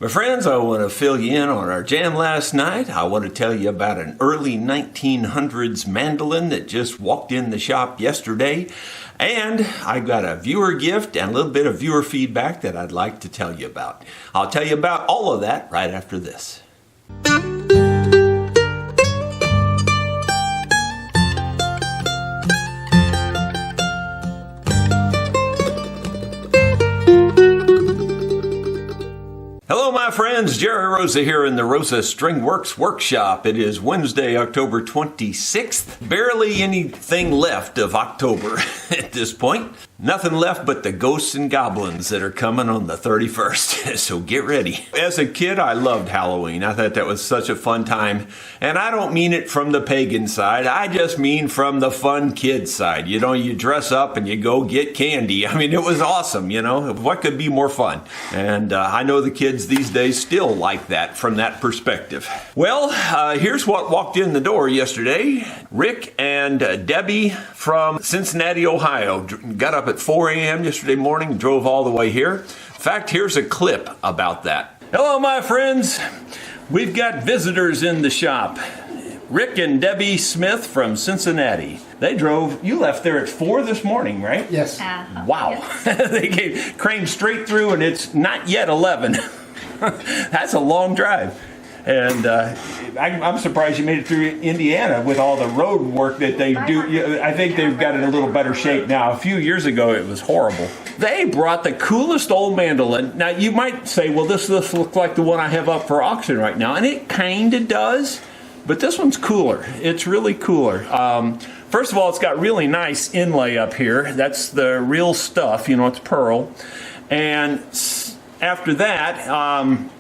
My friends, I want to fill you in on our jam last night. I want to tell you about an early 1900s mandolin that just walked in the shop yesterday. And I've got a viewer gift and a little bit of viewer feedback that I'd like to tell you about. I'll tell you about all of that right after this. Hello, my friends. Jerry Rosa here in the Rosa Stringworks Workshop. It is Wednesday, October 26th. Barely anything left of October at this point. Nothing left but the ghosts and goblins that are coming on the 31st. So get ready. As a kid, I loved Halloween. I thought that was such a fun time. And I don't mean it from the pagan side. I just mean from the fun kid side. You know, you dress up and you go get candy. I mean, it was awesome, you know. What could be more fun? And I know the kids these days still like that from that perspective. Well, here's what walked in the door yesterday. Rick and Debbie from Cincinnati, Ohio. Got up at 4 a.m. yesterday morning and drove all the way here. In fact, here's a clip about that. Hello, my friends. We've got visitors in the shop. Rick and Debbie Smith from Cincinnati. They drove, you left there at 4 this morning, right? Yes. Wow. Yes. They came straight through and it's not yet 11. That's a long drive. And I'm surprised you made it through Indiana with all the road work that they do. I think they've got it in a little better shape now. A few years ago, it was horrible. They brought the coolest old mandolin. Now, you might say, well, this looks like the one I have up for auction right now. And it kind of does. But this one's cooler. It's really cooler. First of all, it's got really nice inlay up here. That's the real stuff. You know, it's pearl. And after that,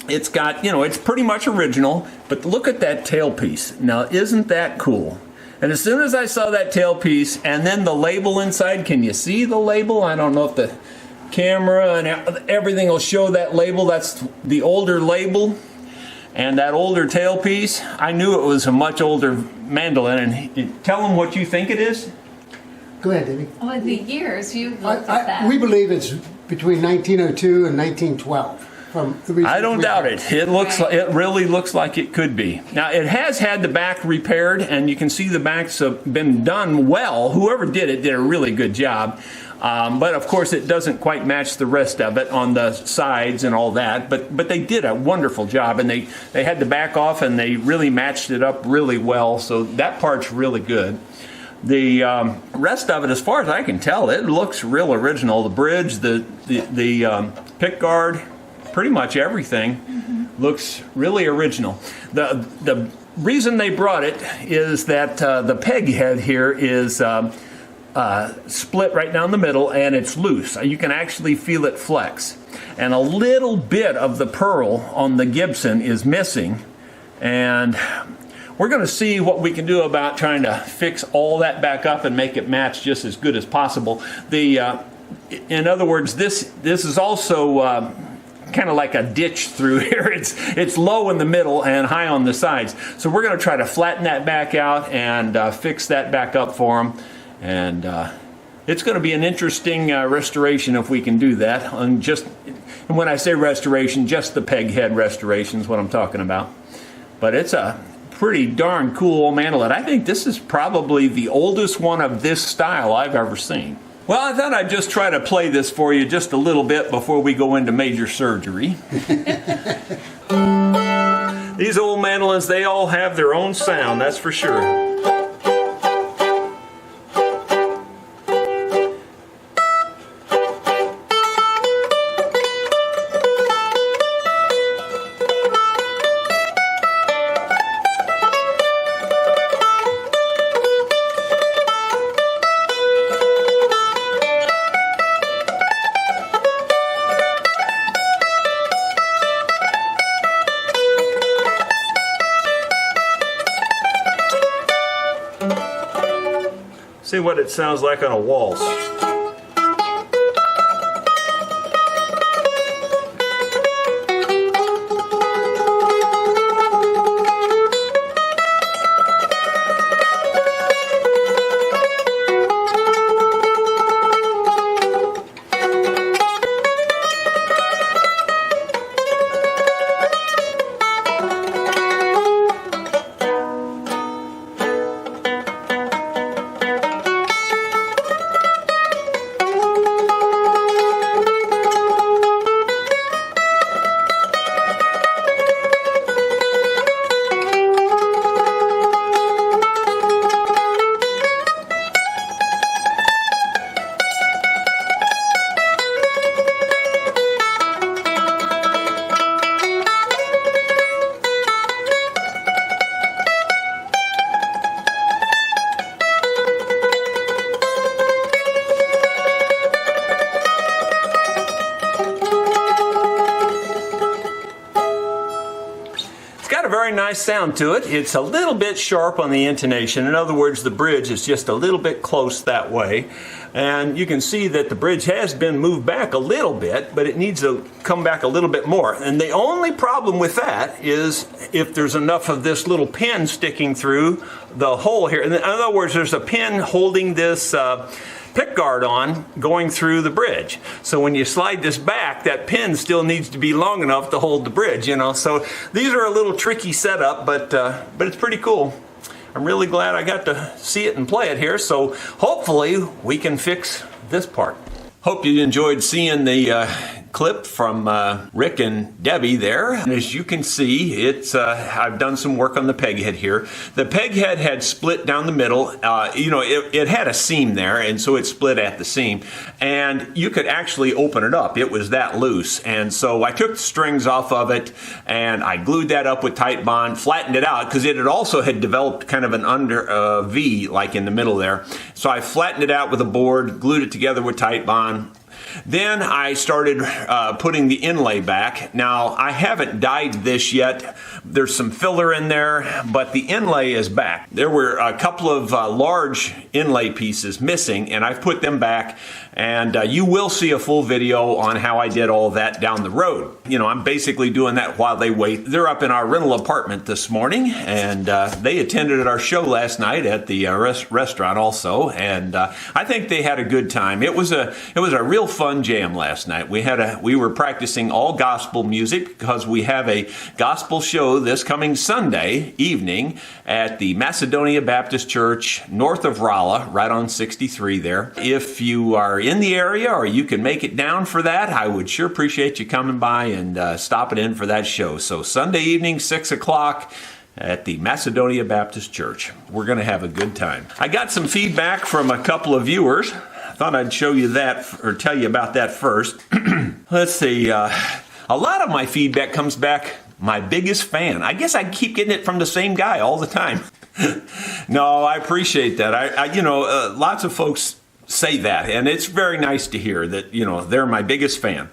it's got, you know, it's pretty much original, but look at that tailpiece. Now, isn't that cool? And as soon as I saw that tailpiece and then the label inside, can you see the label? I don't know if the camera and everything will show that label. That's the older label and that older tailpiece. I knew it was a much older mandolin. And tell them what you think it is. Go ahead, Debbie. Well, the years you looked at that. We believe it's between 1902 and 1912. I don't doubt it. It looks like, it really looks like it could be. Now, it has had the back repaired, and you can see the backs have been done well. Whoever did it did a really good job. But of course, it doesn't quite match the rest of it on the sides and all that. But they did a wonderful job, and they had the back off, and they really matched it up really well. So that part's really good. The rest of it, as far as I can tell, it looks real original. The bridge, the pick guard, pretty much everything looks really original. The reason they brought it is that the peg head here is split right down the middle and it's loose. You can actually feel it flex. And a little bit of the pearl on the Gibson is missing. And we're going to see what we can do about trying to fix all that back up and make it match just as good as possible. In other words, this is also kind of like a ditch through here. It's low in the middle and high on the sides. So we're going to try to flatten that back out and fix that back up for them. And it's going to be an interesting restoration if we can do that. And when I say restoration, just the peg head restoration is what I'm talking about. But it's a pretty darn cool old mandolin. I think this is probably the oldest one of this style I've ever seen. Well, I thought I'd just try to play this for you just a little bit before we go into major surgery. These old mandolins, they all have their own sound, that's for sure. See what it sounds like on a waltz. got a very nice sound to it. It's a little bit sharp on the intonation. In other words, the bridge is just a little bit close that way. And you can see that the bridge has been moved back a little bit, but it needs to come back a little bit more. And the only problem with that is if there's enough of this little pin sticking through the hole here. In other words, there's a pin holding this pick guard on going through the bridge. So when you slide this back, that pin still needs to be long enough to hold the bridge, you know. So these are a little tricky setup, but it's pretty cool. I'm really glad I got to see it and play it here, so hopefully we can fix this part. Hope you enjoyed seeing the clip from Rick and Debbie there. And as you can see, it's I've done some work on the peg head here. The peg head had split down the middle. It had a seam there, and so it split at the seam. And you could actually open it up. It was that loose. And so I took the strings off of it, and I glued that up with tight bond, flattened it out, because it had developed kind of an under V, like in the middle there. So I flattened it out with a board, glued it together with tight bond. Then I started putting the inlay back. Now, I haven't dyed this yet. There's some filler in there, but the inlay is back. There were a couple of large inlay pieces missing, and I've put them back. And you will see a full video on how I did all that down the road. You know, I'm basically doing that while they wait. They're up in our rental apartment this morning, and they attended our show last night at the restaurant also. And I think they had a good time. It was a real fun jam last night. We were practicing all gospel music because we have a gospel show this coming Sunday evening at the Macedonia Baptist Church north of Rolla, right on 63 there. If you are in the area or you can make it down for that, I would sure appreciate you coming by and stopping in for that show. So Sunday evening, 6 o'clock at the Macedonia Baptist Church. We're going to have a good time. I got some feedback from a couple of viewers. I thought I'd show you that or tell you about that first. Let's see. A lot of my feedback comes back, my biggest fan. I guess I keep getting it from the same guy all the time. No, I appreciate that. Lots of folks say that, and it's very nice to hear that, they're my biggest fan.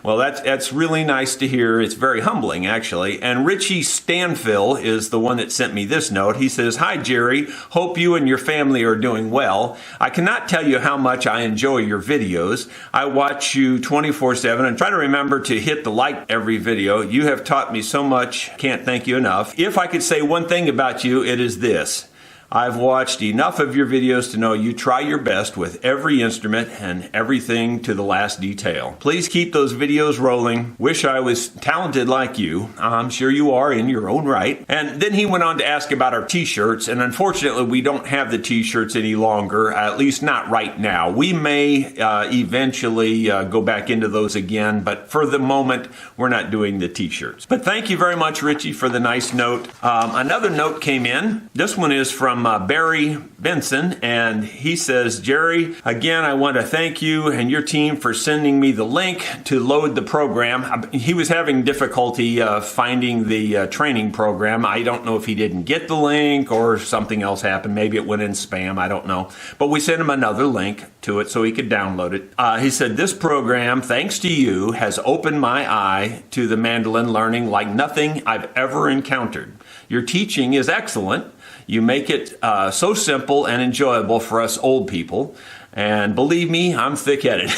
Well, that's really nice to hear. It's very humbling, actually. And Richie Stanfill is the one that sent me this note. He says, "Hi, Jerry. Hope you and your family are doing well. I cannot tell you how much I enjoy your videos. I watch you 24/7 and try to remember to hit the like every video. You have taught me so much. Can't thank you enough. If I could say one thing about you, it is this. I've watched enough of your videos to know you try your best with every instrument and everything to the last detail. Please keep those videos rolling. Wish I was talented like you. I'm sure you are in your own right." And then he went on to ask about our t-shirts, and unfortunately we don't have the t-shirts any longer, at least not right now. We may eventually go back into those again, but for the moment we're not doing the t-shirts. But thank you very much, Richie, for the nice note. Another note came in. This one is from Barry Benson, and he says, "Jerry, again, I want to thank you and your team for sending me the link to load the program." He was having difficulty finding the training program. I don't know if he didn't get the link or something else happened. Maybe it went in spam. I don't know. But we sent him another link to it so he could download it. He said, "This program, thanks to you, has opened my eye to the mandolin learning like nothing I've ever encountered. Your teaching is excellent. You make it so simple and enjoyable for us old people. And believe me, I'm thick-headed."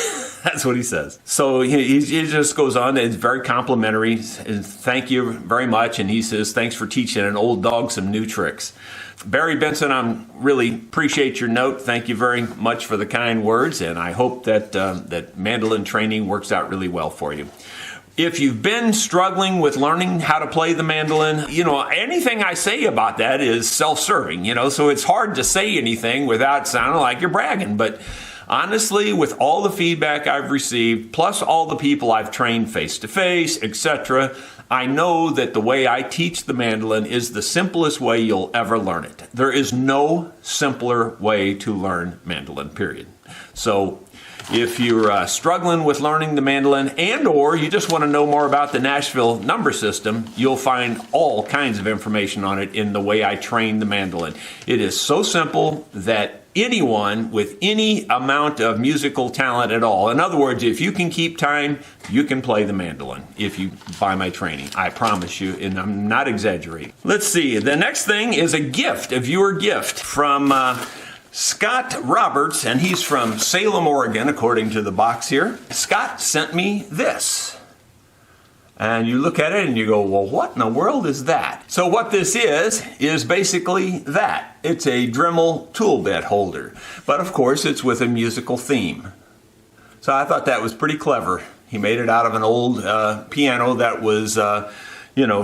That's what he says. So he just goes on. It's very complimentary. Thank you very much. And he says, "Thanks for teaching an old dog some new tricks." Barry Benson, I really appreciate your note. Thank you very much for the kind words. And I hope that that mandolin training works out really well for you. If you've been struggling with learning how to play the mandolin, anything I say about that is self-serving, so it's hard to say anything without sounding like you're bragging. But honestly, with all the feedback I've received, plus all the people I've trained face-to-face, etc., I know that the way I teach the mandolin is the simplest way you'll ever learn it. There is no simpler way to learn mandolin, period. So if you're struggling with learning the mandolin and or you just want to know more about the Nashville number system, you'll find all kinds of information on it in the way I train the mandolin. It is so simple that anyone with any amount of musical talent at all. In other words, if you can keep time, you can play the mandolin if you buy my training. I promise you, and I'm not exaggerating. Let's see. The next thing is a gift, a viewer gift from Scott Roberts, and he's from Salem, Oregon, according to the box here. Scott sent me this. And you look at it and you go, well, what in the world is that? So what this is basically that. It's a Dremel tool bit holder. But of course, it's with a musical theme. So I thought that was pretty clever. He made it out of an old piano that was,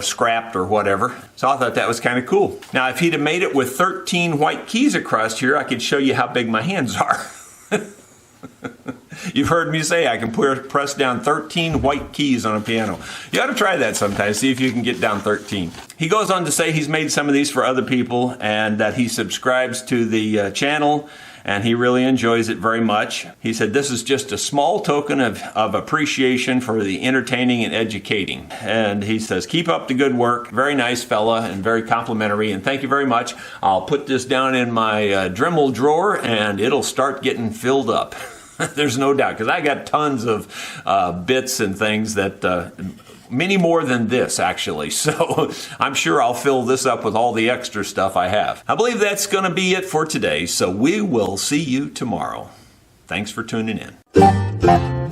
scrapped or whatever. So I thought that was kind of cool. Now, if he'd have made it with 13 white keys across here, I could show you how big my hands are. You've heard me say I can press down 13 white keys on a piano. You ought to try that sometime, see if you can get down 13. He goes on to say he's made some of these for other people and that he subscribes to the channel and he really enjoys it very much. He said this is just a small token of appreciation for the entertaining and educating. And he says, keep up the good work. Very nice fella and very complimentary, and thank you very much. I'll put this down in my Dremel drawer and it'll start getting filled up. There's no doubt, because I got tons of bits and things that, many more than this actually. So I'm sure I'll fill this up with all the extra stuff I have. I believe that's going to be it for today. So we will see you tomorrow. Thanks for tuning in.